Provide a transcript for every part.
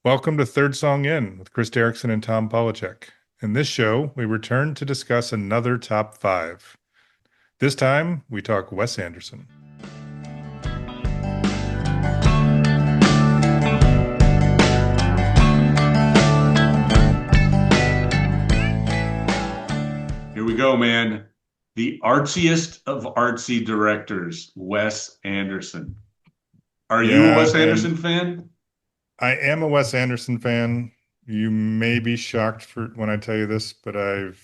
Welcome to Third Song In with Chris Derrickson and Tom Polachek. In this show, we return to discuss another top five. This time, we talk Wes Anderson. Here we go, man. The artsiest of artsy directors, Wes Anderson. Are you a Yeah, Wes and Anderson fan? I am a Wes Anderson fan. You may be shocked for when I tell you this, but I've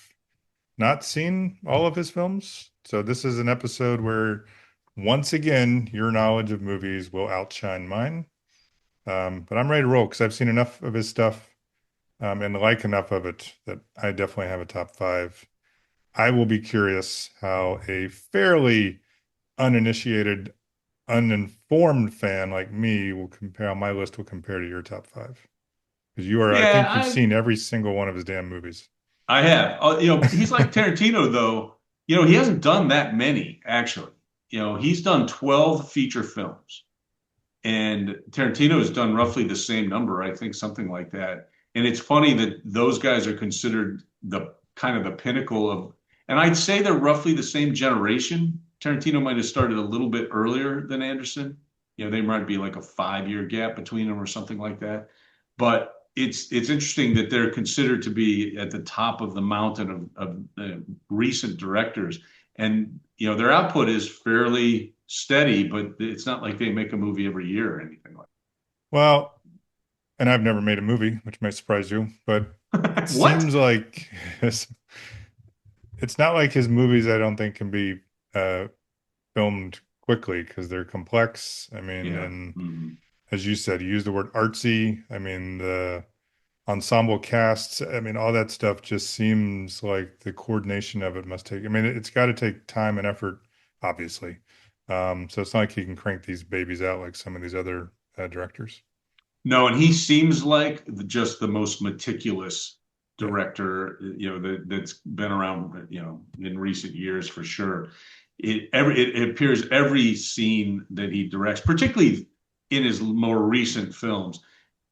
not seen all of his films. So this is an episode where, once again, your knowledge of movies will outshine mine. But I'm ready to roll because I've seen enough of his stuff and like enough of it that I definitely have a top five. I will be curious how a fairly uninitiated, uninformed fan like me will compare, how my list will compare to your top five. Because I Yeah, think you've seen every single one of his damn movies. I have. He's like Tarantino, though. He hasn't done that many, actually. He's done 12 feature films, and Tarantino has done roughly the same number, I think, something like that. And it's funny that those guys are considered the kind of the pinnacle of, and I'd say they're roughly the same generation. Tarantino might have started a little bit earlier than Anderson. They might be like a 5 year gap between them or something like that. But it's interesting that they're considered to be at the top of the mountain of recent directors, and their output is fairly steady, but it's not like they make a movie every year or anything like Well, and I've never made a movie, which might surprise you, but it that. What? seems like it's not like his movies, I don't think, can be uh, filmed quickly because they're complex. I mean, Yeah. and Mhm. as you said, you used the word artsy. I mean, the ensemble casts, I mean, all that stuff just seems like the coordination of it must take, I mean, it's got to take time and effort, obviously. So it's not like he can crank these babies out like some of these other directors. No, and he seems like just the most meticulous Yeah. director, that's been around, in recent years for sure. It appears every scene that he directs, particularly in his more recent films,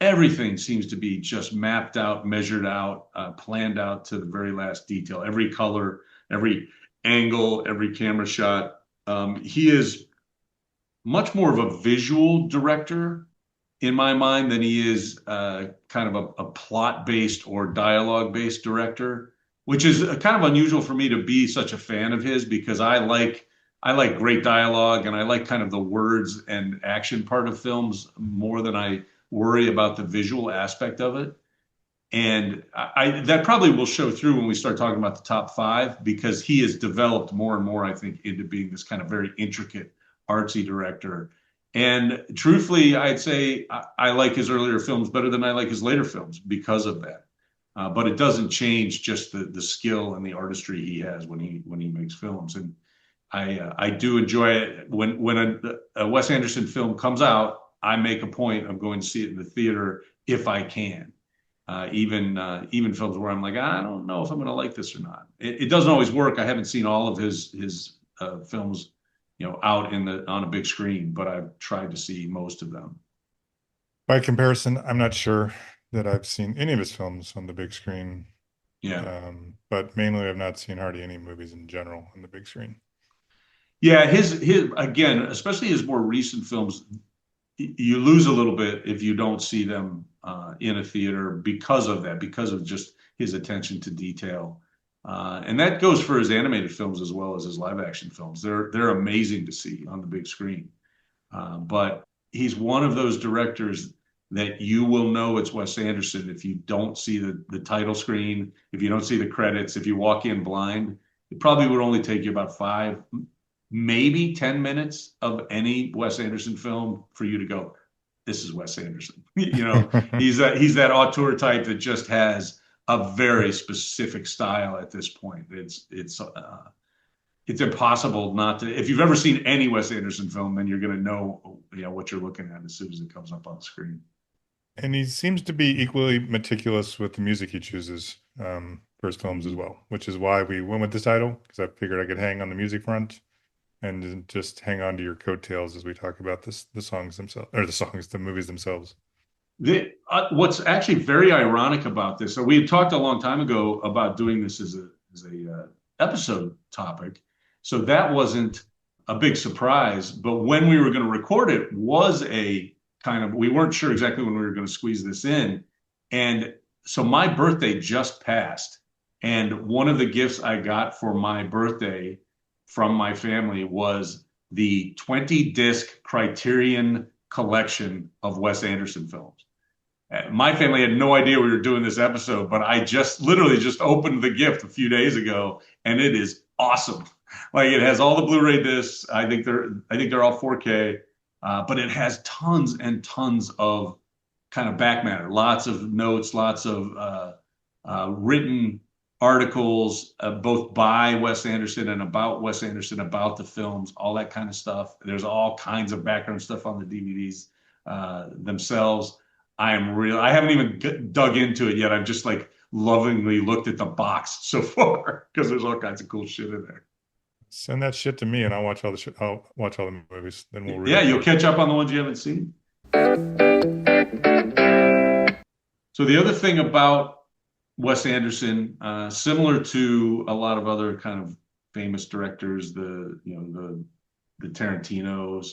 everything seems to be just mapped out, measured out, planned out to the very last detail. Every color, every angle, every camera shot. He is much more of a visual director in my mind than he is kind of a plot based or dialogue based director, which is kind of unusual for me to be such a fan of his because I like great dialogue and I like kind of the words and action part of films more than I worry about the visual aspect of it. And that probably will show through when we start talking about the top five because he has developed more and more, I think, into being this kind of very intricate, artsy director. And truthfully, I'd say I like his earlier films better than I like his later films because of that. But it doesn't change just the skill and the artistry he has when he makes films. And I do enjoy it when a Wes Anderson film comes out. I make a point of going to see it in the theater if I can. Even films where I'm like, I don't know if I'm going to like this or not. It doesn't always work. I haven't seen all of his films, out on a big screen, but I've tried to see most of them. By comparison, I'm not sure that I've seen any of his films on the big screen, Yeah, but mainly I've not seen hardly any movies in general on the big screen. yeah. His again, especially his more recent films, you lose a little bit if you don't see them in a theater because of that, because of just his attention to detail. And that goes for his animated films as well as his live action films. They're amazing to see on the big screen. But he's one of those directors that you will know it's Wes Anderson if you don't see the title screen, if you don't see the credits, if you walk in blind. It probably would only take you about five, maybe 10 minutes of any Wes Anderson film for you to go, this is Wes Anderson. He's that auteur type that just has a very specific style at this point. It's impossible not to. If you've ever seen any Wes Anderson film, then you're going to know, what you're looking at as soon as it comes up on the screen. And he seems to be equally meticulous with the music he chooses for his films as Mhm. well, which is why we went with this title, because I figured I could hang on the music front and just hang on to your coattails as we talk about the songs themselves, or the movies themselves. What's actually very ironic about this, so we had talked a long time ago about doing this as a episode topic, so that wasn't a big surprise. But when we were going to record it, was a kind of we weren't sure exactly when we were going to squeeze this in, and so my birthday just passed, and one of the gifts I got for my birthday from my family was the 20-disc Criterion collection of Wes Anderson films. My family had no idea we were doing this episode, but I just literally just opened the gift a few days ago, and it is awesome. Like it has all the Blu-ray discs. I think they're all 4K, but it has tons and tons of kind of back matter, lots of notes, lots of written articles, both by Wes Anderson and about Wes Anderson, about the films, all that kind of stuff. There's all kinds of background stuff on the DVDs themselves. I haven't even dug into it yet. I've just like lovingly looked at the box so far because there's all kinds of cool shit in there. Send that shit to me, and I'll watch all the shit. I'll watch all the movies. Then we'll Yeah, you'll re-record. catch up on the ones you haven't seen. So the other thing about Wes Anderson, similar to a lot of other kind of famous directors, the Tarantinos,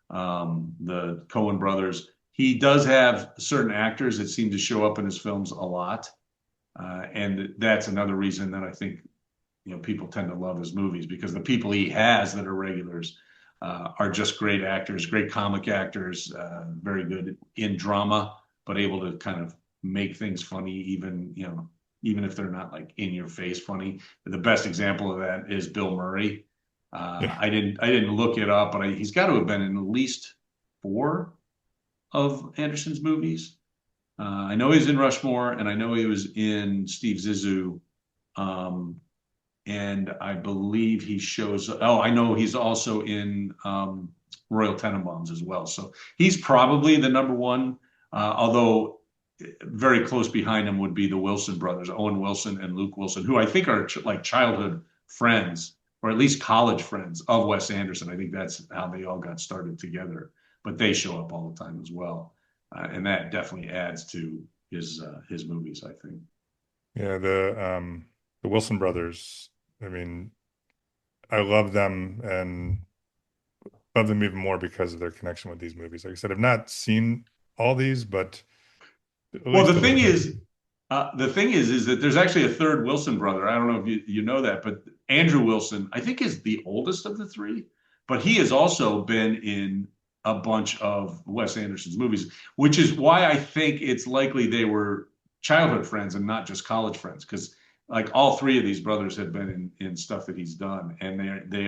the Coen brothers, he does have certain actors that seem to show up in his films a lot, and that's another reason that I think people tend to love his movies because the people he has that are regulars are just great actors, great comic actors, very good in drama, but able to kind of make things funny, even if they're not like in your face funny. The best example of that is Bill Murray. Yeah. I didn't look it up, but he's got to have been in at least four of Anderson's movies. I know he's in Rushmore, and I know he was in Steve Zissou. Um, and I believe he shows. Oh, I know he's also in Royal Tenenbaums as well. So he's probably the number one. Although very close behind him would be the Wilson brothers, Owen Wilson and Luke Wilson, who I think are like childhood friends or at least college friends of Wes Anderson. I think that's how they all got started together. But they show up all the time as well, and that definitely adds to his movies, I think. Yeah, the Wilson brothers. I mean, I love them and love them even more because of their connection with these movies. Like I said, I've not seen all these, but at Well, least a little bit. the thing is that there's actually a third Wilson brother. I don't know if you know that, but Andrew Wilson, I think, is the oldest of the three, but he has also been in a bunch of Wes Anderson's movies, which is why I think it's likely they were childhood friends and not just college friends, because like all three of these brothers have been in stuff that he's done, and they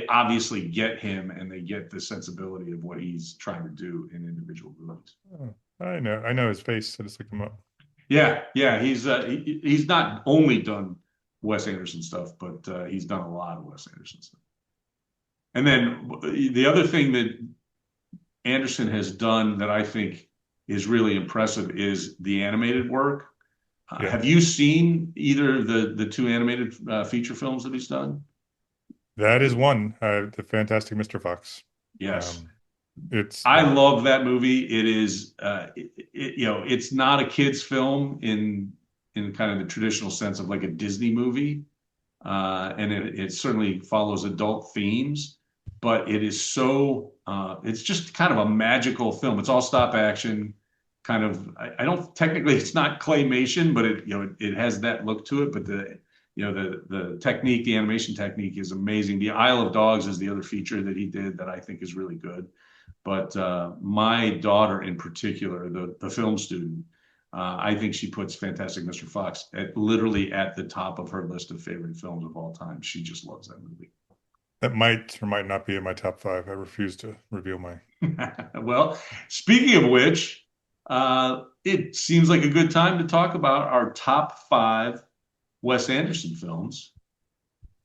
obviously get him and they get the sensibility of what he's trying to do in individual movies. Oh, I know his face. I just looked him up. Yeah, yeah, he's not only done Wes Anderson stuff, but he's done a lot of Wes Anderson stuff. And then the other thing that Anderson has done that I think is really impressive is the animated work. Yeah, Have you seen either of the two animated feature films that he's done? that is one. The Fantastic Mr. Fox. Yes. Um, it's I love that movie. It is, it's not a kid's film in kind of the traditional sense of like a Disney movie, and it certainly follows adult themes, but it is so it's just kind of a magical film. It's all stop action, kind of. I don't technically it's not claymation, but it has that look to it. But the technique, the animation technique is amazing. The Isle of Dogs is the other feature that he did that I think is really good. But my daughter in particular, the film student, I think she puts Fantastic Mr. Fox literally at the top of her list of favorite films of all time. She just loves that movie. that might or might not be in my top five. I refuse to reveal my. Well, speaking of which, it seems like a good time to talk about our top five Wes Anderson films.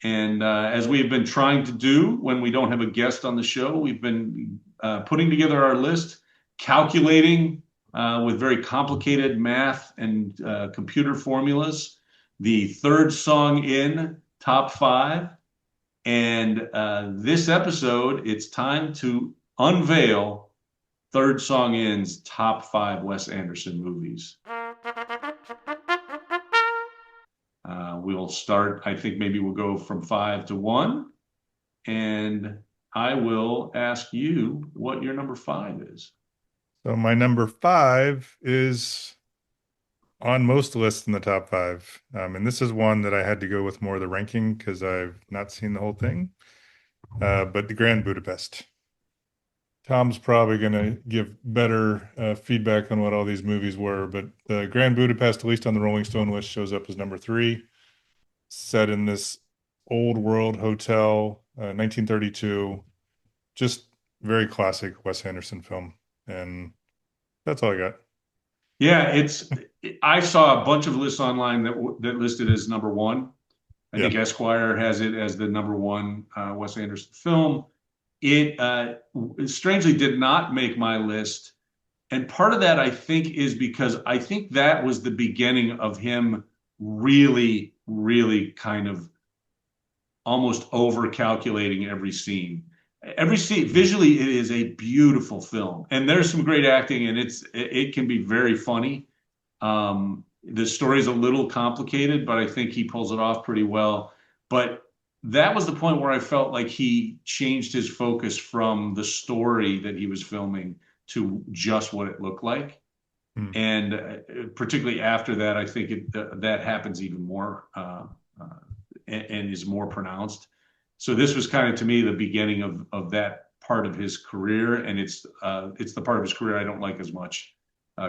And as we've been trying to do when we don't have a guest on the show, we've been putting together our list, calculating with very complicated math and computer formulas the third song in top five. And this episode, it's time to unveil Third song ends top five Wes Anderson movies. We'll start, I think maybe we'll go from five to one. And I will ask you what your number five is. So my number five is on most lists in the top five. And this is one that I had to go with more of the ranking because I've not seen the whole thing. But the Grand Budapest. Tom's probably going to give better feedback on what all these movies were, but the Grand Budapest, at least on the Rolling Stone list, shows up as number three, set in this old world hotel, 1932. Just very classic Wes Anderson film. And that's all I got. Yeah, I saw a bunch of lists online that listed as number one. I Yeah. think Esquire has it as the number one Wes Anderson film. It strangely did not make my list. And part of that, I think, is because I think that was the beginning of him really, really kind of almost over calculating every scene. Every scene, visually, it is a beautiful film. And there's some great acting, and it can be very funny. The story's a little complicated, but I think he pulls it off pretty well. But that was the point where I felt like he changed his focus from the story that he was filming to just what it looked like. Hmm. And particularly after that, I think that happens even more and is more pronounced. So this was kind of to me the beginning of that part of his career, and it's the part of his career I don't like as much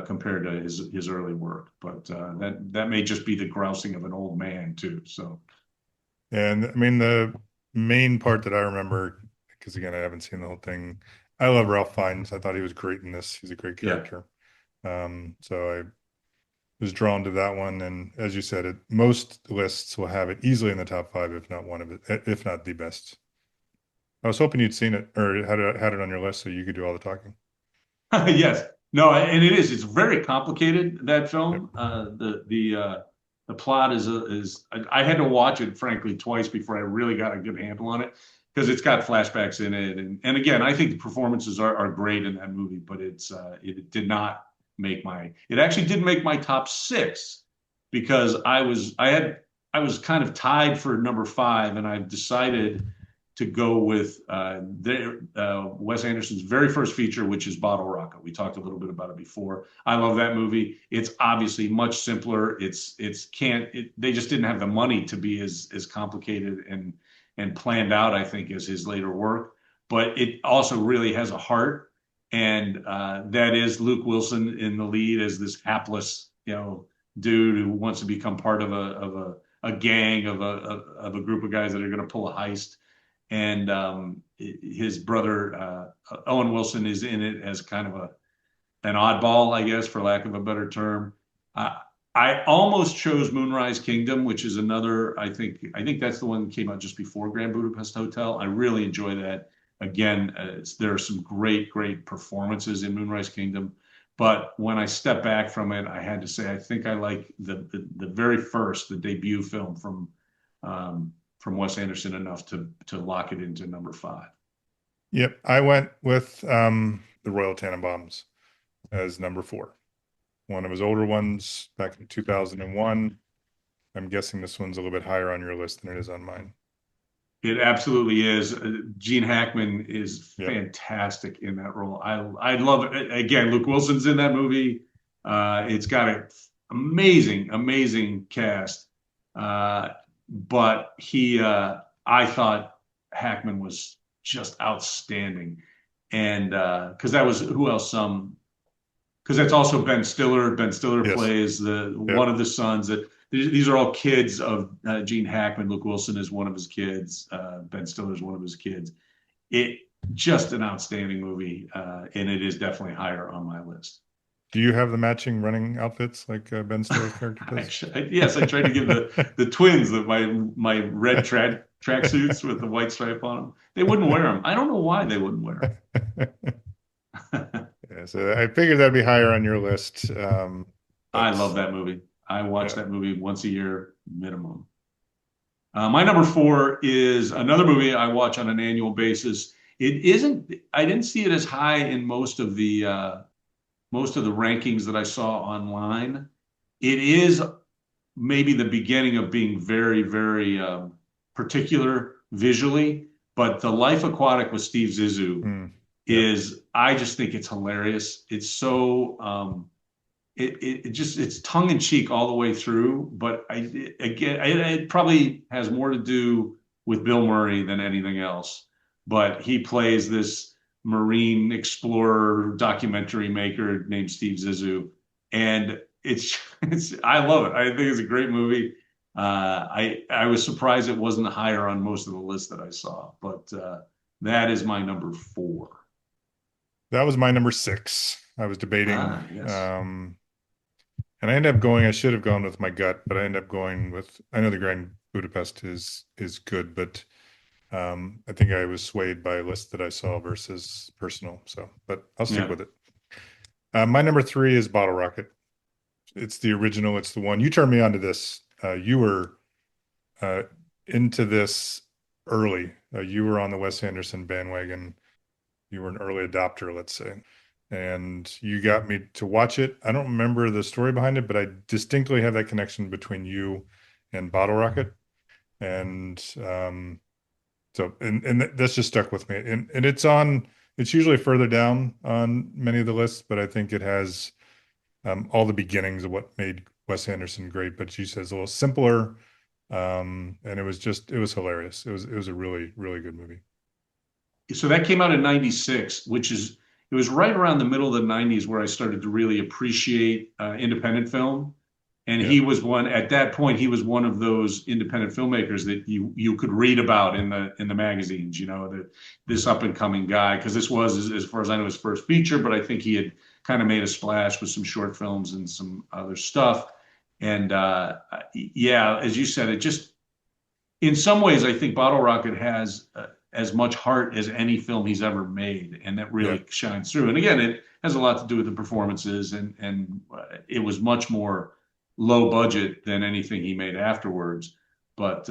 compared to his early work. But that may just be the grousing of an old man too. So And I mean, the main part that I remember, because again, I haven't seen the whole thing. I love Ralph Fiennes. I thought he was great in this. He's a great yeah. character. So I was drawn to that one. And as you said, most lists will have it easily in the top five, if not one of it, if not the best. I was hoping you'd seen it or had it on your list so you could do all the talking. Yes. No, and it is. It's very complicated, that Yep. film. The plot is I had to watch it frankly twice before I really got a good handle on it because it's got flashbacks in it, and again, I think the performances are great in that movie, but it did not make my it actually did make my top six because I was kind of tied for number five, and I've decided to go with Wes Anderson's very first feature, which is Bottle Rocket. We talked a little bit about it before. I love that movie. It's obviously much simpler. They just didn't have the money to be as complicated and planned out, I think, as his later work. But it also really has a heart, and that is Luke Wilson in the lead as this hapless, dude who wants to become part of a gang of a group of guys that are going to pull a heist, and his brother Owen Wilson is in it as kind of an oddball, I guess, for lack of a better term. Uh, I almost chose Moonrise Kingdom, which is another. I think that's the one that came out just before Grand Budapest Hotel. I really enjoy that. Again, there are some great performances in Moonrise Kingdom, but when I step back from it, I had to say I think I like the very first, the debut film from Wes Anderson enough to lock it into number five. Yep. I went with the Royal Tenenbaums as number four. One of his older ones back in 2001. I'm guessing this one's a little bit higher on your list than it is on mine. It absolutely is. Gene Hackman is Yep. fantastic in that role. I love it. Again, Luke Wilson's in that movie. It's got an amazing cast. But I thought Hackman was just outstanding, and because that was who else? Because that's also Ben Stiller. Ben Stiller Yes. plays the one Yep. of the sons. That these are all kids of Gene Hackman. Luke Wilson is one of his kids. Ben Stiller is one of his kids. It just an outstanding movie, and it is definitely higher on my list. Do you have the matching running outfits like Ben Stiller's character does? Yes, I tried to give the twins my red track suits with the white stripe on them. They wouldn't wear them. I don't know why they wouldn't wear them. Yeah, so I figured that'd be higher on your list. I But love that movie. I watch yeah. that movie once a year minimum. My number four is another movie I watch on an annual basis. It isn't. I didn't see it as high in most of the rankings that I saw online. It is maybe the beginning of being very, very particular visually. But the Life Aquatic with Steve Zissou Hmm. Yep. is, I just think it's hilarious. It's so it just it's tongue in cheek all the way through. But again, it probably has more to do with Bill Murray than anything else. But he plays this marine explorer documentary maker named Steve Zissou, and it's I love it. I think it's a great movie. I was surprised it wasn't higher on most of the lists that I saw, but that is my number four. That was my number six. I was debating, Ah, yes. and I ended up going. I should have gone with my gut, but I ended up going with. I know the Grand Budapest is good, but I think I was swayed by a list that I saw versus personal. So, but I'll stick Yeah. with it. My number three is Bottle Rocket. It's the original. It's the one you turned me on to this. You were uh, into this early. You were on the Wes Anderson bandwagon. You were an early adopter, let's say, and you got me to watch it. I don't remember the story behind it, but I distinctly have that connection between you and Bottle Rocket, and so and that's just stuck with me. And it's on. It's usually further down on many of the lists, but I think it has all the beginnings of what made Wes Anderson great. But she says a little simpler, and it was hilarious. It was a really really good movie. So that came out in 96, which is, it was right around the middle of the 90s where I started to really appreciate independent film. And Yeah, he was one, at that point, he was one of those independent filmmakers that you could read about in the magazines, this up and coming guy, because this was, as far as I know, his first feature, but I think he had kind of made a splash with some short films and some other stuff. And yeah, as you said, it just, in some ways, I think Bottle Rocket has as much heart as any film he's ever made, and that yeah. really shines through. And again, it has a lot to do with the performances, and it was much more low budget than anything he made afterwards. But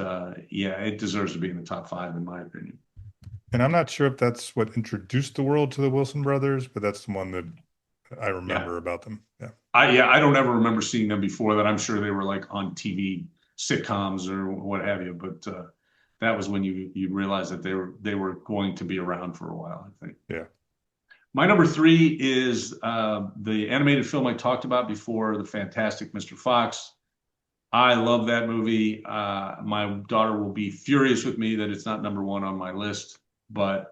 yeah, it deserves to be in the top five, in my opinion. And I'm not sure if that's what introduced the world to the Wilson brothers, but that's the one that I Yeah, remember about them. Yeah. I don't ever remember seeing them before that. I'm sure they were like on TV sitcoms or what have you, but that was when you realized that they were going to be around for a while, I think. Yeah. My number three is the animated film I talked about before, The Fantastic Mr. Fox. I love that movie. My daughter will be furious with me that it's not number one on my list, but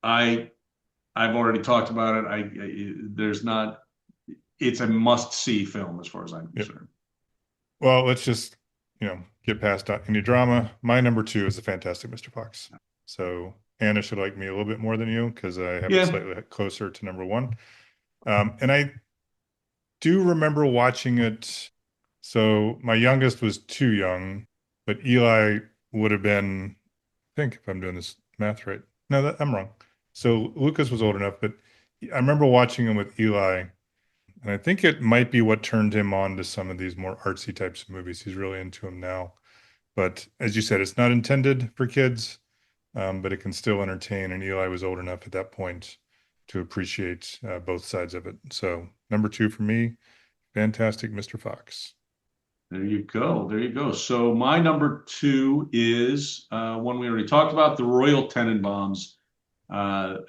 I I've already talked about it. There's not. It's a must-see film as far as I'm Yep. concerned. Well, let's just, get past any drama. My number two is the Fantastic Mr. Fox. So Anna should like me a little bit more than you because I have it Yeah, slightly closer to number one. And I do remember watching it. So my youngest was too young, but Eli would have been, I think, if I'm doing this math right. No, I'm wrong. So Lucas was old enough, but I remember watching him with Eli, and I think it might be what turned him on to some of these more artsy types of movies. He's really into them now. But as you said, it's not intended for kids, but it can still entertain. And Eli was old enough at that point to appreciate both sides of it. So number two for me, Fantastic Mr. Fox. there you go. There you go. So my number two is one we already talked about, The Royal Tenenbaums.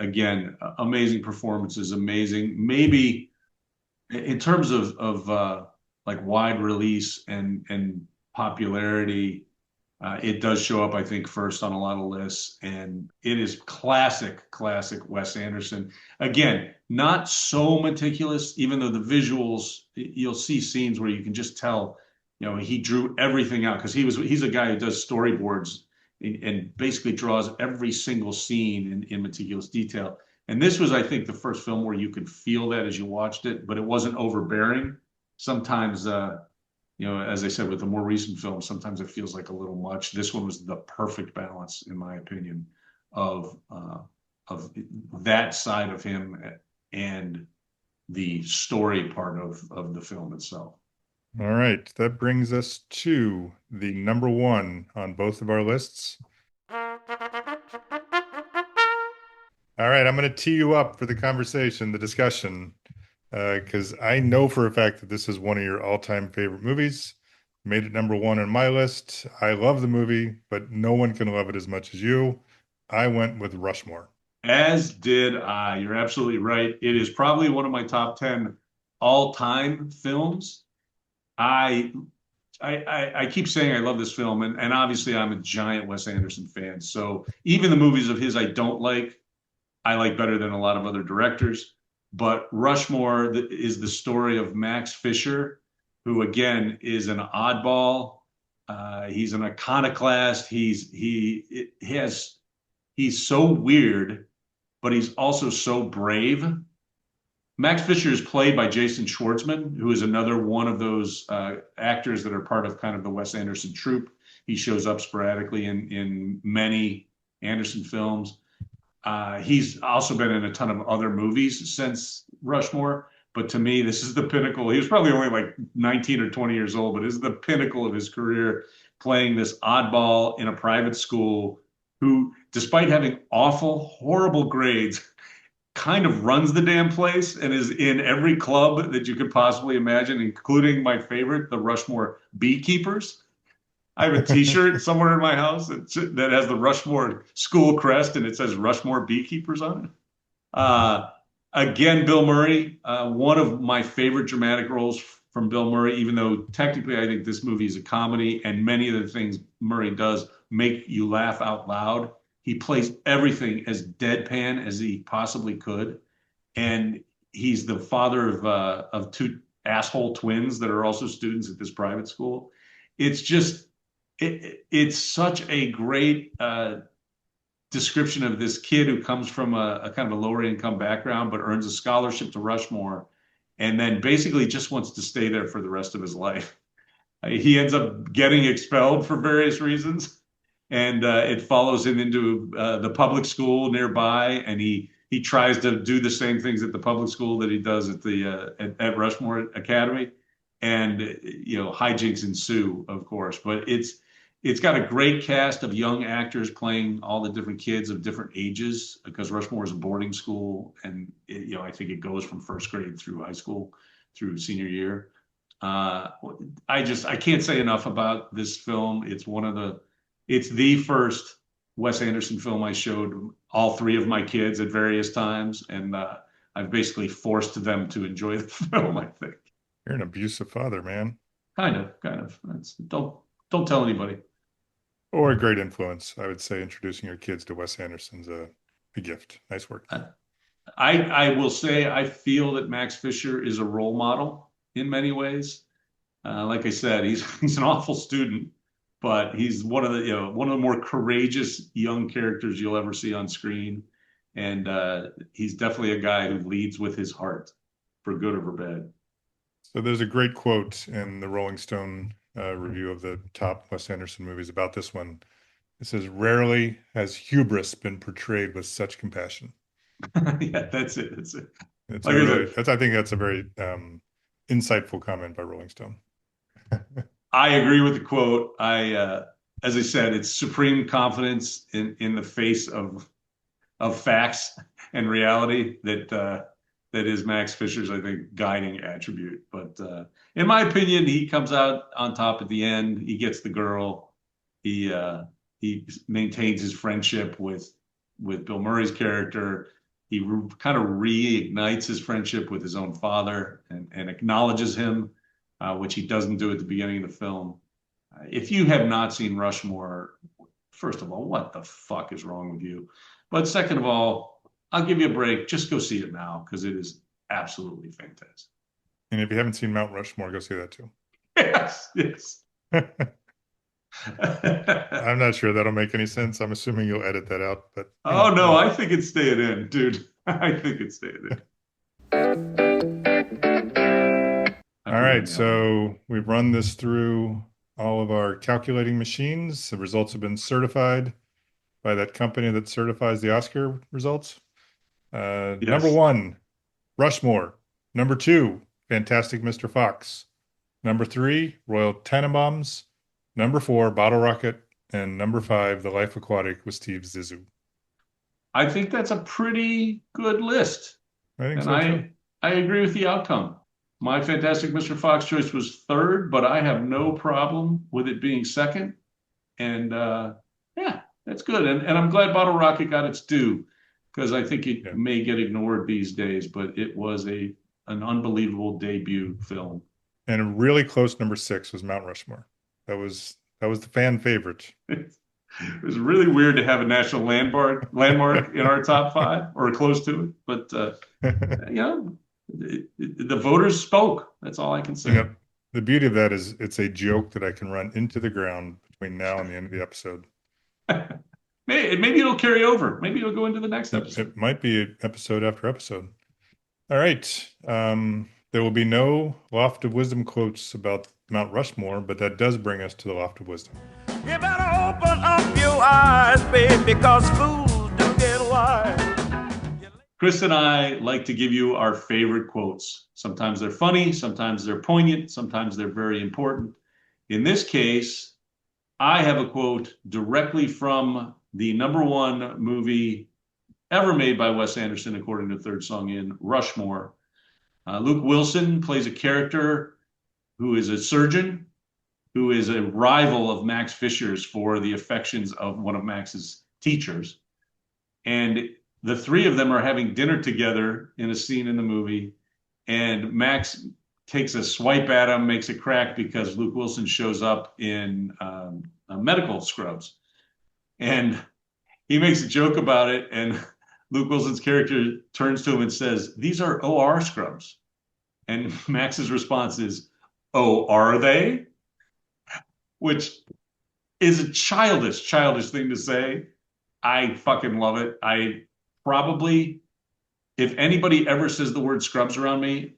Again, amazing performances, amazing. Maybe in terms of like wide release and popularity, it does show up, I think, first on a lot of lists, and it is classic Wes Anderson. Again, not so meticulous, even though the visuals, you'll see scenes where you can just tell, he drew everything out because he's a guy who does storyboards and basically draws every single scene in meticulous detail. And this was, I think, the first film where you could feel that as you watched it, but it wasn't overbearing. Sometimes as I said, with the more recent films, sometimes it feels like a little much. This one was the perfect balance, in my opinion, of of that side of him and the story part of the film itself. All right, that brings us to the number one on both of our lists. All right, I'm going to tee you up for the conversation, the discussion, because I know for a fact that this is one of your all-time favorite movies. Made it number one on my list. I love the movie, but no one can love it as much as you. I went with Rushmore. As did I. You're absolutely right. It is probably one of my top 10 all-time films. I I keep saying I love this film, and obviously I'm a giant Wes Anderson fan. So even the movies of his I like better than a lot of other directors. But Rushmore is the story of Max Fisher, who again is an oddball. He's an iconoclast. He's so weird, but he's also so brave. Max Fisher is played by Jason Schwartzman, who is another one of those actors that are part of kind of the Wes Anderson troupe. He shows up sporadically in many Anderson films. He's also been in a ton of other movies since Rushmore, but to me, this is the pinnacle. He was probably only like 19 or 20 years old, but this is the pinnacle of his career, playing this oddball in a private school who, despite having awful, horrible grades, kind of runs the damn place and is in every club that you could possibly imagine, including my favorite, the Rushmore Beekeepers. I have a T-shirt somewhere in my house that has the Rushmore school crest and it says Rushmore Beekeepers on it. Uh, Again, Bill Murray, one of my favorite dramatic roles from Bill Murray, even though technically I think this movie is a comedy and many of the things Murray does make you laugh out loud. He plays everything as deadpan as he possibly could. And he's the father of two asshole twins that are also students at this private school. It's just, it's such a great description of this kid who comes from a kind of a lower income background, but earns a scholarship to Rushmore, and then basically just wants to stay there for the rest of his life. He ends up getting expelled for various reasons, and it follows him into the public school nearby, and he tries to do the same things at the public school that he does at the at Rushmore Academy, and hijinks ensue, of course. But it's got a great cast of young actors playing all the different kids of different ages because Rushmore is a boarding school, and I think it goes from first grade through high school through senior year. Uh, I can't say enough about this film. It's the first Wes Anderson film I showed all three of my kids at various times, and I've basically forced them to enjoy the film. I think You're an abusive father, man, kind of. Don't tell anybody. or a great influence. I would say introducing your kids to Wes Anderson's a gift. Nice work. I will say I feel that Max Fisher is a role model in many ways. Like I said, he's an awful student, but he's one of the more courageous young characters you'll ever see on screen, and he's definitely a guy who leads with his heart, for good or for bad. So there's a great quote in the Rolling Stone review of the top Wes Anderson movies about this one. It says, "Rarely has hubris been portrayed with such compassion." Yeah, that's it. That's it. It's a Like I really, said, I think that's a very insightful comment by Rolling Stone. I agree with the quote. As I said, it's supreme confidence in the face of facts and reality that is Max Fisher's, I think, guiding attribute. But in my opinion, he comes out on top at the end. He gets the girl. He maintains his friendship with Bill Murray's character. He kind of reignites his friendship with his own father and acknowledges him, which he doesn't do at the beginning of the film. If you have not seen Rushmore, first of all, what the fuck is wrong with you? But second of all, I'll give you a break. Just go see it now because it is absolutely fantastic. And if you haven't seen Mount Rushmore, go see that too. Yes, yes. I'm not sure that'll make any sense. I'm assuming you'll edit that out, but Oh no, I think it's staying in, dude. I think it's staying in. I All forget right. now. So we've run this through all of our calculating machines. The results have been certified by that company that certifies the Oscar results. Number Yes. one, Rushmore. Number two, Fantastic Mr. Fox. Number three, Royal Tenenbaums. Number four, Bottle Rocket. And number five, The Life Aquatic with Steve Zissou. I think that's a pretty good list. I think And so too. I agree with the outcome. My Fantastic Mr. Fox choice was third, but I have no problem with it being second. And yeah, that's good. And I'm glad Bottle Rocket got its due because I think it Yeah. may get ignored these days, but it was an unbelievable debut film. And a really close number six was Mount Rushmore. That was the fan favorite. It was really weird to have a national landmark in our top five or close to it, but you know, the voters spoke. That's all I can You say. know, the beauty of that is it's a joke that I can run into the ground between now and the end of the episode. Maybe it'll carry over. Maybe it'll go into the next episode. It might be episode after episode. All right. There will be no Loft of Wisdom quotes about Mount Rushmore, but that does bring us to the Loft of Wisdom. You better open up your eyes, babe, because fools do get wise. Chris and I like to give you our favorite quotes. Sometimes they're funny, sometimes they're poignant, sometimes they're very important. In this case, I have a quote directly from the number one movie ever made by Wes Anderson, according to Third Song in Rushmore. Luke Wilson plays a character who is a surgeon, who is a rival of Max Fisher's for the affections of one of Max's teachers. And the three of them are having dinner together in a scene in the movie. And Max takes a swipe at him, makes a crack because Luke Wilson shows up in medical scrubs. And he makes a joke about it. And Luke Wilson's character turns to him and says, "These are OR scrubs." And Max's response is, "Oh, are they?" Which is a childish thing to say. I fucking love it. I probably, if anybody ever says the word scrubs around me,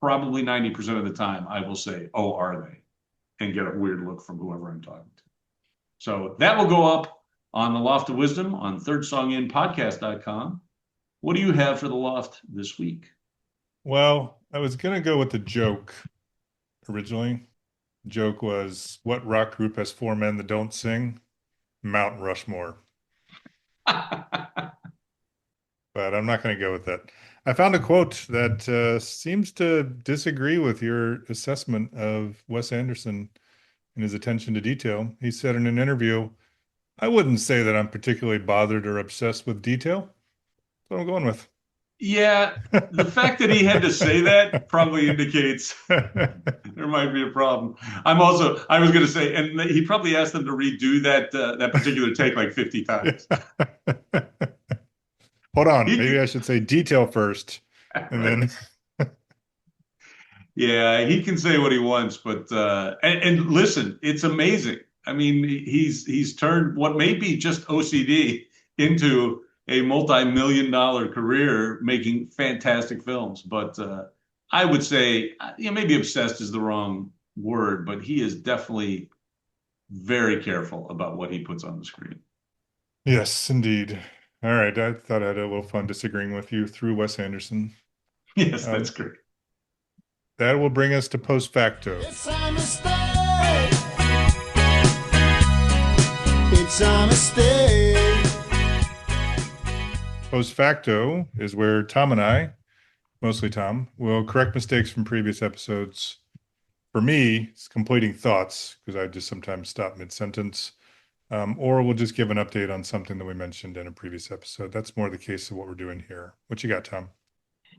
probably 90% of the time I will say, "Oh, are they?" and get a weird look from whoever I'm talking to. So that will go up on the Loft of Wisdom on thirdsonginpodcast.com. What do you have for the Loft this week? Well, I was going to go with the joke originally. The joke was, what rock group has four men that don't sing? Mount Rushmore. But I'm not going to go with that. I found a quote that seems to disagree with your assessment of Wes Anderson and his attention to detail. He said in an interview, "I wouldn't say that I'm particularly bothered or obsessed with detail." That's what I'm going with. Yeah, the fact that he had to say that probably indicates there might be a problem. I was going to say, and he probably asked them to redo that particular take like 50 times. Hold on, maybe He, I should say detail first, and right. then Yeah, he can say what he wants, but and listen, it's amazing. I mean, he's turned what may be just OCD into a multi-million dollar career making fantastic films. But I would say, maybe obsessed is the wrong word, but he is definitely very careful about what he puts on the screen. yes, indeed. All right, I thought I had a little fun disagreeing with you through Wes Anderson. Yes, that's Um, great. that will bring us to post facto. It's a mistake. It's a mistake. Post facto is where Tom and I, mostly Tom, will correct mistakes from previous episodes. For me, it's completing thoughts because I just sometimes stop mid-sentence, or we'll just give an update on something that we mentioned in a previous episode. That's more the case of what we're doing here. What you got, Tom?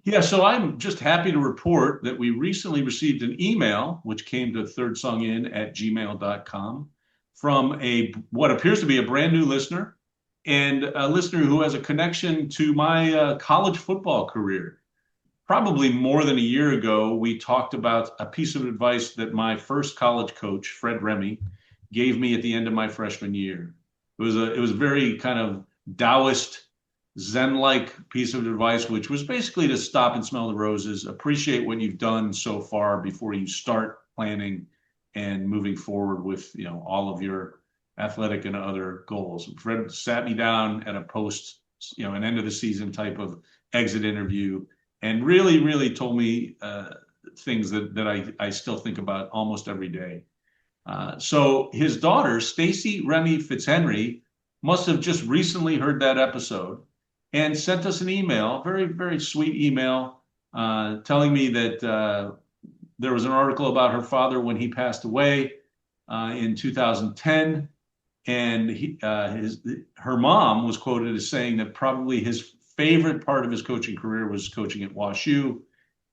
Yeah, so I'm just happy to report that we recently received an email, which came to thirdsongin@gmail.com from what appears to be a brand new listener and a listener who has a connection to my college football career. Probably more than a year ago, we talked about a piece of advice that my first college coach, Fred Remy, gave me at the end of my freshman year. It was a very kind of Taoist Zen-like piece of advice, which was basically to stop and smell the roses, appreciate what you've done so far before you start planning and moving forward with all of your athletic and other goals. Fred sat me down at a post, an end of the season type of exit interview, and really, really told me things that I still think about almost every day. So his daughter, Stacy Remy Fitzhenry, must have just recently heard that episode and sent us an email, very, very sweet email, telling me that there was an article about her father when he passed away in 2010. And her mom was quoted as saying that probably his favorite part of his coaching career was coaching at WashU.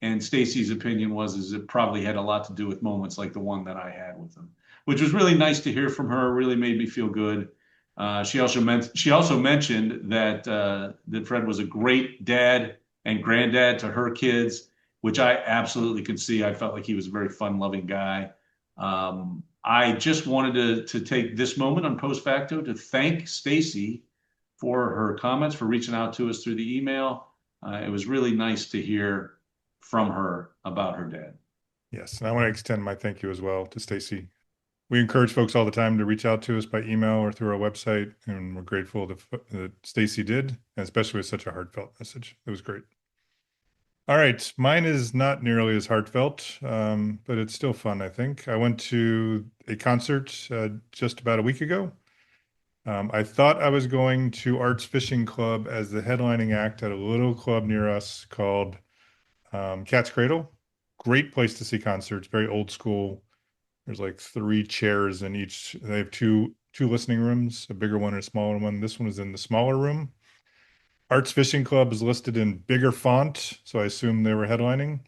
And Stacy's opinion was it probably had a lot to do with moments like the one that I had with him, which was really nice to hear from her. Really made me feel good. She also mentioned that Fred was a great dad and granddad to her kids, which I absolutely could see. I felt like he was a very fun-loving guy. I just wanted to take this moment on post facto to thank Stacy for her comments, for reaching out to us through the email. It was really nice to hear from her about her dad. Yes, and I want to extend my thank you as well to Stacy. We encourage folks all the time to reach out to us by email or through our website, and we're grateful that Stacy did, and especially with such a heartfelt message. It was great. All right, mine is not nearly as heartfelt, but it's still fun, I think. I went to a concert just about a week ago. I thought I was going to Arts Fishing Club as the headlining act at a little club near us called Cat's Cradle. Great place to see concerts, very old school. There's like 3 chairs in each. They have two listening rooms, a bigger one and a smaller one. This one is in the smaller room. Arts Fishing Club is listed in bigger font, so I assume they were headlining.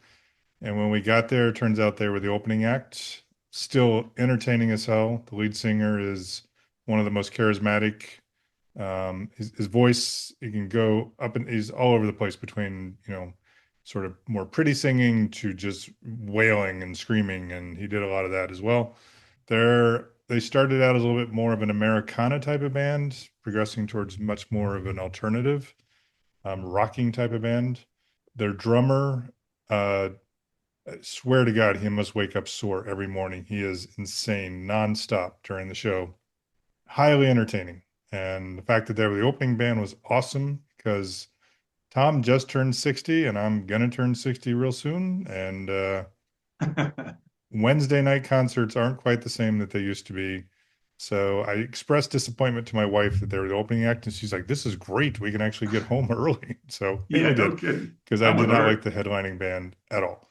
And when we got there, it turns out they were the opening act. Still entertaining as hell. The lead singer is one of the most charismatic. His voice, he can go up and he's all over the place between, sort of more pretty singing to just wailing and screaming, and he did a lot of that as well. They started out as a little bit more of an Americana type of band, progressing towards much more of an alternative, rocking type of band. Their drummer, I swear to God, he must wake up sore every morning. He is insane, nonstop during the show. Highly entertaining. And the fact that they were the opening band was awesome because Tom just turned 60 and I'm gonna turn 60 real soon. And Wednesday night concerts aren't quite the same that they used to be. So I expressed disappointment to my wife that they were the opening act, and she's like, "This is great. We can actually get home early." So Yeah, we no did kidding. because I I'm did with not her. like the headlining band at all.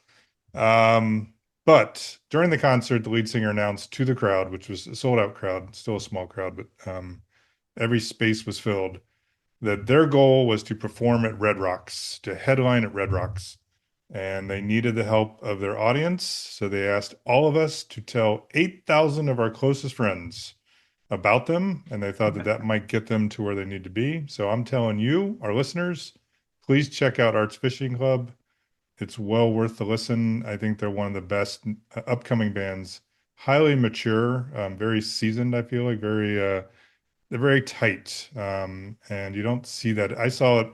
But during the concert, the lead singer announced to the crowd, which was a sold out crowd, still a small crowd, but every space was filled, that their goal was to perform at Red Rocks, to headline at Red Rocks. And they needed the help of their audience. So they asked all of us to tell 8,000 of our closest friends about them. And they thought that that might get them to where they need to be. So I'm telling you, our listeners, please check out Arts Fishing Club. It's well worth the listen. I think they're one of the best upcoming bands, highly mature, very seasoned, I feel like, they're very tight. And you don't see that. I saw it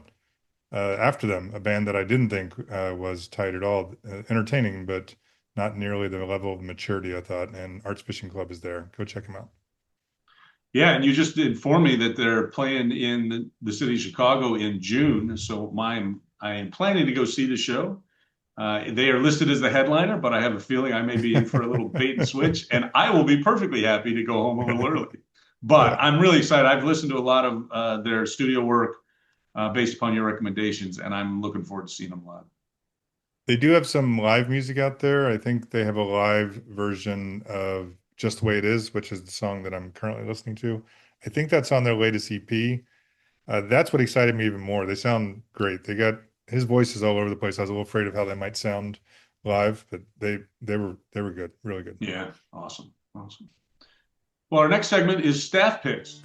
after them, a band that I didn't think was tight at all, entertaining, but not nearly the level of maturity I thought. And Arts Fishing Club is there. Go check them out. Yeah, and you just informed me that they're playing in the city of Chicago in June. So I am planning to go see the show. They are listed as the headliner, but I have a feeling I may be in for a little bait and switch, and I will be perfectly happy to go home a little early. But Yeah. I'm really excited. I've listened to a lot of their studio work based upon your recommendations, and I'm looking forward to seeing them live. They do have some live music out there. I think they have a live version of Just the Way It Is, which is the song that I'm currently listening to. I think that's on their latest EP. That's what excited me even more. They sound great. His voice is all over the place. I was a little afraid of how they might sound live, but they were good, really good. Yeah, awesome. Awesome. Well, our next segment is staff picks.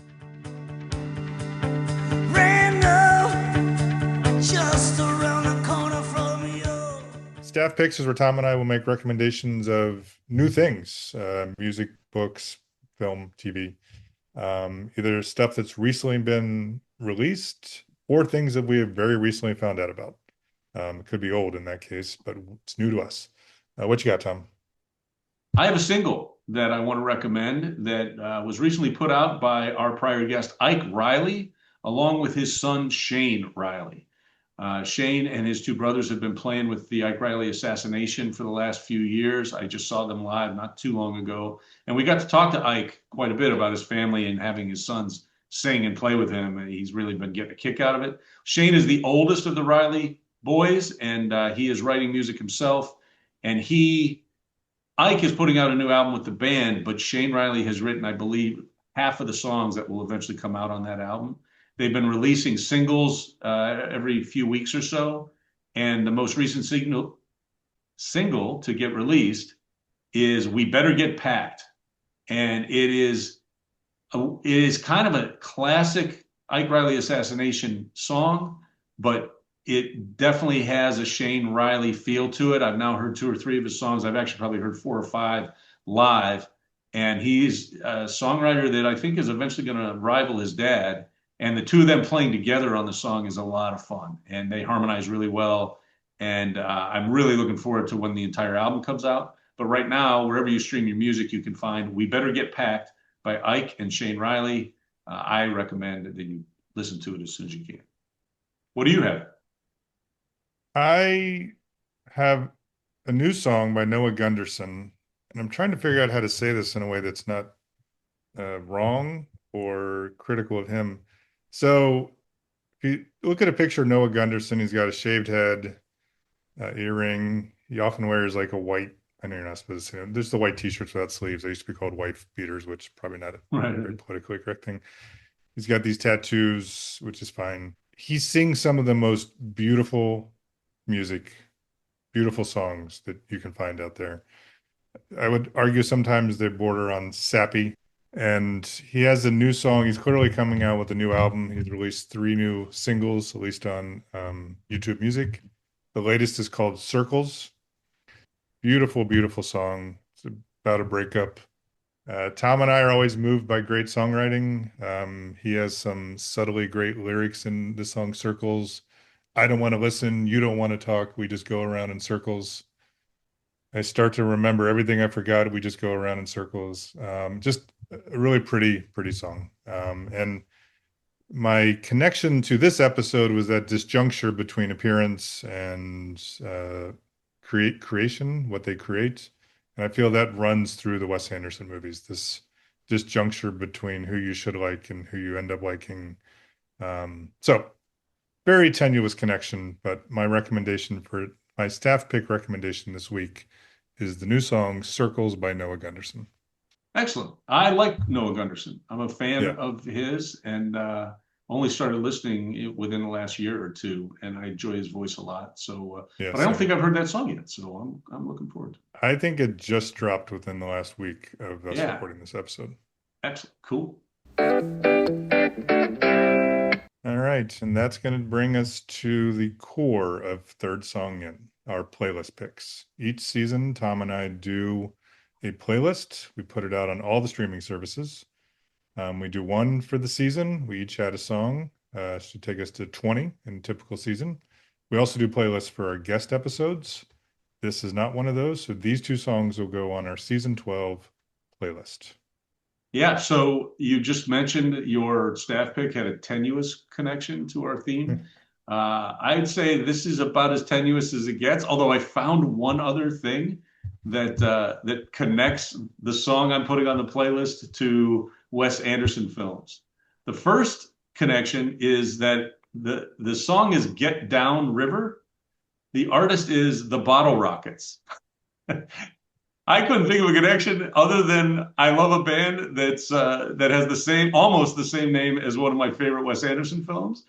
Just around the corner from you. Staff picks is where Tom and I will make recommendations of new things, music, books, film, TV, either stuff that's recently been released or things that we have very recently found out about. It could be old in that case, but it's new to us. What you got, Tom? I have a single that I want to recommend that was recently put out by our prior guest, Ike Riley, along with his son, Shane Riley. Shane and his 2 brothers have been playing with the Ike Riley assassination for the last few years. I just saw them live not too long ago. And we got to talk to Ike quite a bit about his family and having his sons sing and play with him, and he's really been getting a kick out of it. Shane is the oldest of the Riley boys, and he is writing music himself. And Ike is putting out a new album with the band, but Shane Riley has written, I believe, half of the songs that will eventually come out on that album. They've been releasing singles every few weeks or so, and the most recent single to get released is "We Better Get Packed," and it is kind of a classic Ike Riley assassination song, but it definitely has a Shane Riley feel to it. I've now heard two or three of his songs. I've actually probably heard four or five live. And he's a songwriter that I think is eventually going to rival his dad. And the two of them playing together on the song is a lot of fun. And they harmonize really well. And I'm really looking forward to when the entire album comes out. But right now, wherever you stream your music, you can find "We Better Get Packed" by Ike and Shane Riley. I recommend that you listen to it as soon as you can. What do you have? I have a new song by Noah Gunderson, and I'm trying to figure out how to say this in a way that's not wrong or critical of him. So if you look at a picture of Noah Gunderson, he's got a shaved head, earring. He often wears like a white, I know you're not supposed to say it. There's the white t-shirts without sleeves. They used to be called wife beaters, which is probably not a very Right. politically correct thing. He's got these tattoos, which is fine. He sings some of the most beautiful music, beautiful songs that you can find out there. I would argue sometimes they border on sappy. And he has a new song. He's clearly coming out with a new album. He's released three new singles, at least on YouTube Music. The latest is called Circles. Beautiful, beautiful song. It's about a breakup. Tom and I are always moved by great songwriting. He has some subtly great lyrics in the song Circles. I don't want to listen. You don't want to talk. We just go around in circles. I start to remember everything I forgot. We just go around in circles. Just a really pretty, pretty song. And my connection to this episode was that disjuncture between appearance and creation, what they create. And I feel that runs through the Wes Anderson movies, this disjuncture between who you should like and who you end up liking. So very tenuous connection, but my staff pick recommendation this week is the new song Circles by Noah Gunderson. Excellent. I like Noah Gunderson. I'm a fan Yeah, of his, and only started listening within the last year or two, and I enjoy his voice a lot. So, yeah, but I don't same. think I've heard that song yet, so I'm looking forward to it. I think it just dropped within the last week of us Yeah, recording this episode. excellent, cool. All right, and that's going to bring us to the core of Third Song In, our playlist picks. Each season, Tom and I do a playlist. We put it out on all the streaming services. We do one for the season. We each add a song. Should take us to 20 in a typical season. We also do playlists for our guest episodes. This is not one of those. So these two songs will go on our season 12 playlist. Yeah, so you just mentioned your staff pick had a tenuous connection to our theme. I'd say this is about as tenuous as it gets, although I found one other thing that connects the song I'm putting on the playlist to Wes Anderson films. The first connection is that the song is "Get Down River." The artist is the Bottle Rockets. I couldn't think of a connection other than I love a band that has almost the same name as one of my favorite Wes Anderson films.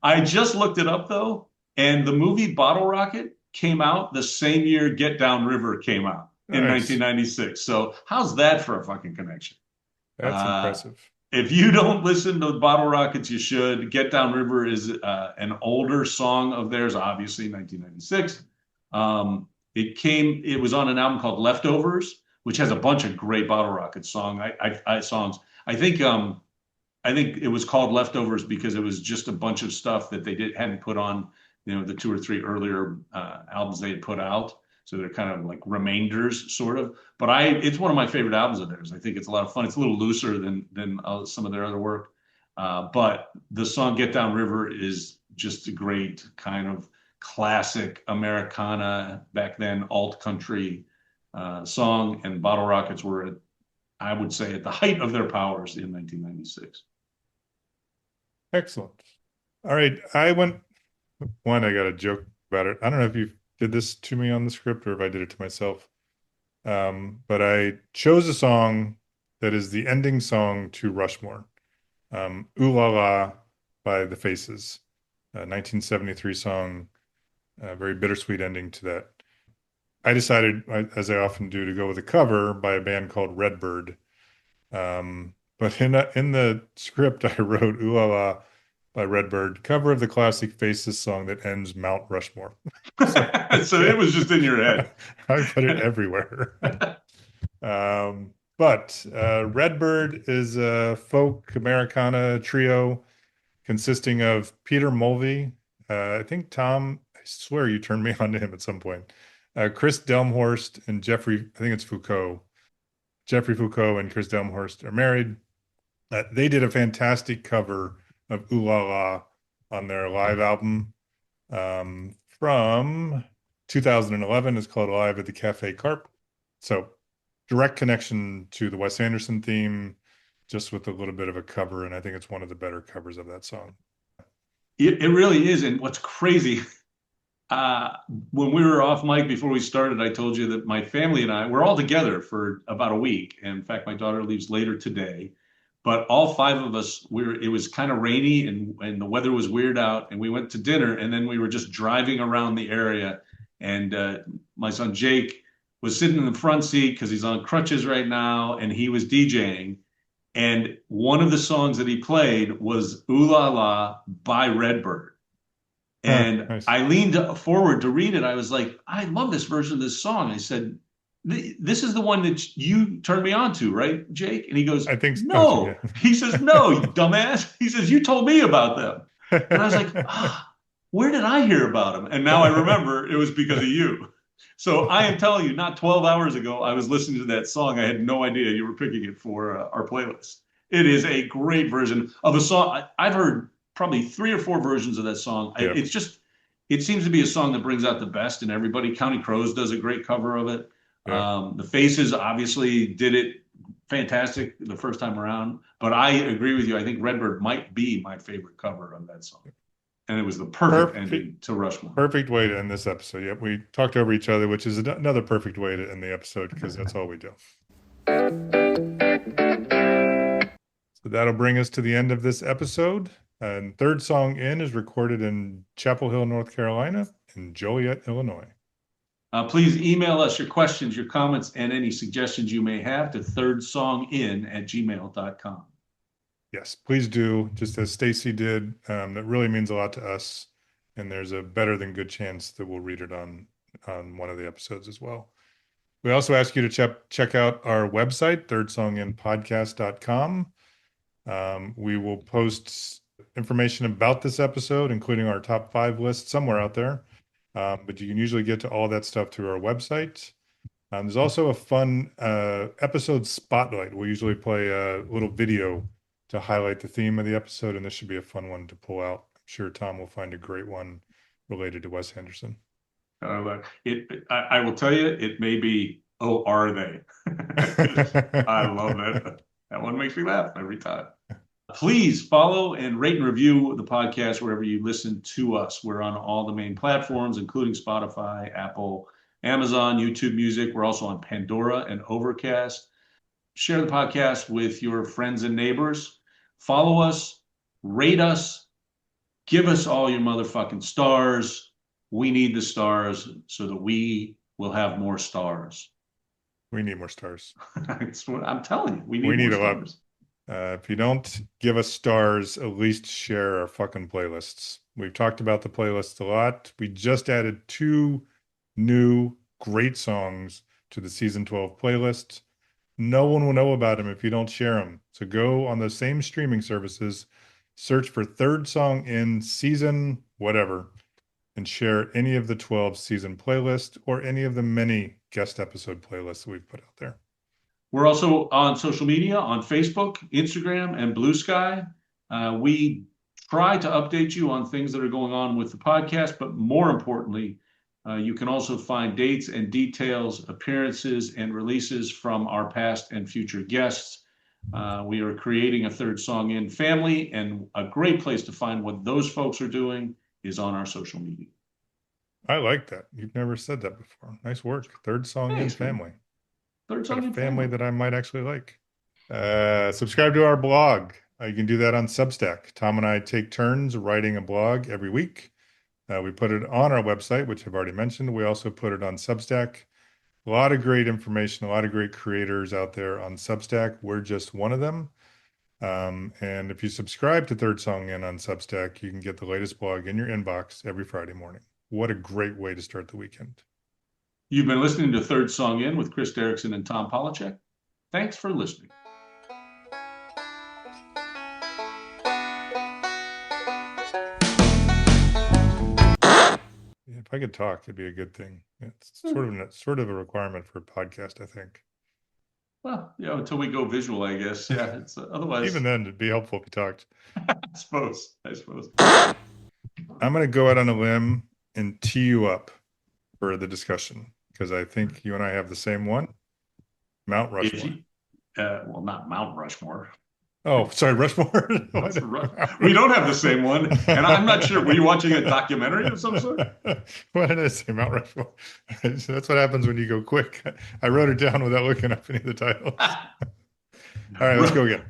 I just looked it up though, and the movie Bottle Rocket came out the same year Get Down River came out in Nice. 1996. So how's that for a fucking connection? That's Uh, impressive. if you don't listen to Bottle Rockets, you should. Get Down River is an older song of theirs, obviously 1996. It was on an album called Leftovers, which has a bunch of great Bottle Rockets songs. I think it was called Leftovers because it was just a bunch of stuff that hadn't put on, the two or three earlier albums they had put out. So they're kind of like remainders, sort of. But it's one of my favorite albums of theirs. I think it's a lot of fun. It's a little looser than some of their other work. But the song "Get Down River" is just a great kind of classic Americana back then alt country song. And Bottle Rockets were, I would say, at the height of their powers in 1996. Excellent. All right. I went one, I got a joke about it. I don't know if you did this to me on the script or if I did it to myself. But I chose a song that is the ending song to Rushmore. Ooh La La by The Faces, a 1973 song, a very bittersweet ending to that. I decided, as I often do, to go with a cover by a band called Redbird. But in the script, I wrote "Ooh La La" by Redbird, cover of the classic Faces song that ends Mount Rushmore. So So it was just in your head. I put it everywhere. But Redbird is a folk Americana trio consisting of Peter Mulvey. I think Tom, I swear you turned me on to him at some point. Chris Delmhorst and Jeffrey, I think it's Foucault. Jeffrey Foucault and Chris Delmhorst are married. They did a fantastic cover of Ooh La La on their live album from 2011. It's called Live at the Cafe Carp. So direct connection to the Wes Anderson theme, just with a little bit of a cover. And I think it's one of the better covers of that song. It really is. And what's crazy, when we were off mic before we started, I told you that my family and I, we're all together for about a week. And in fact, my daughter leaves later today. But all five of us, it was kind of rainy and the weather was weird out. And we went to dinner and then we were just driving around the area. And my son Jake was sitting in the front seat because he's on crutches right now and he was DJing. And one of the songs that he played was Ooh La La by Redbird. And Nice. I leaned forward to read it. I was like, I love this version of this song. I said, this is the one that you turned me on to, right, Jake? And he goes, I think so, no. yeah. He says, no, you dumbass. He says, you told me about them. And I was like, where did I hear about them? And now I remember it was because of you. So I am telling you, not 12 hours ago, I was listening to that song. I had no idea you were picking it for our playlist. It is a great version of a song. I've heard probably 3 or 4 versions of that song. Yeah. It seems to be a song that brings out the best in everybody. County Crows does a great cover of it. Yeah. The Faces obviously did it fantastic the first time around, but I agree with you. I think Redbird might be my favorite cover of that song. And it was the perfect ending to Rushmore. Perfect way to end this episode. Yep, we talked over each other, which is another perfect way to end the episode because that's all we do. So that'll bring us to the end of this episode. And Third Song In is recorded in Chapel Hill, North Carolina, and Joliet, Illinois. Please email us your questions, your comments, and any suggestions you may have to thirdsongin@gmail.com. Yes, please do. Just as Stacy did, that really means a lot to us. And there's a better than good chance that we'll read it on one of the episodes as well. We also ask you to check out our website, thirdsonginpodcast.com. We will post information about this episode, including our top 5 list somewhere out there. But you can usually get to all that stuff through our website. There's also a fun episode spotlight. We usually play a little video to highlight the theme of the episode, and this should be a fun one to pull out. I'm sure Tom will find a great one related to Wes Anderson. I will tell you, it may be, oh, are they? I love that. That one makes me laugh every time. Please follow and rate and review the podcast wherever you listen to us. We're on all the main platforms, including Spotify, Apple, Amazon, YouTube Music. We're also on Pandora and Overcast. Share the podcast with your friends and neighbors. Follow us, rate us, give us all your motherfucking stars. We need the stars so that we will have more stars. We need more stars. That's what I'm telling you. We We need more a lot. stars. If you don't give us stars, at least share our fucking playlists. We've talked about the playlists a lot. We just added 2 new great songs to the season 12 playlist. No one will know about them if you don't share them. So go on those same streaming services, search for Third Song In season whatever, and share any of the 12 season playlists or any of the many guest episode playlists that we've put out there. We're also on social media, on Facebook, Instagram, and Blue Sky. We try to update you on things that are going on with the podcast, but more importantly, you can also find dates and details, appearances, and releases from our past and future guests. We are creating a Third Song In family, and a great place to find what those folks are doing is on our social media. I like that. You've never said that before. Nice work. Third Song In Thanks, man. family. Third Got Song a In family family. that I might actually like. Subscribe to our blog. You can do that on Substack. Tom and I take turns writing a blog every week. We put it on our website, which I've already mentioned. We also put it on Substack. A lot of great information, a lot of great creators out there on Substack. We're just one of them. And if you subscribe to Third Song In on Substack, you can get the latest blog in your inbox every Friday morning. What a great way to start the weekend. You've been listening to Third Song In with Chris Derrickson and Tom Polachek. Thanks for listening. If I could talk, it'd be a good thing. It's sort of a requirement for a podcast, I think. Well, until we go visual, I guess. Yeah, it's otherwise. Even then, it'd be helpful if you talked. I suppose. I'm going to go out on a limb and tee you up for the discussion because I think you and I have the same one. Mount Rushmore. Well, not Mount Rushmore. Oh, sorry, Rushmore. We don't have the same one, and I'm not sure. Were you watching a documentary of some sort? Why did I say Mount Rushmore? That's what happens when you go quick. I wrote it down without looking up any of the titles. All right, let's go again.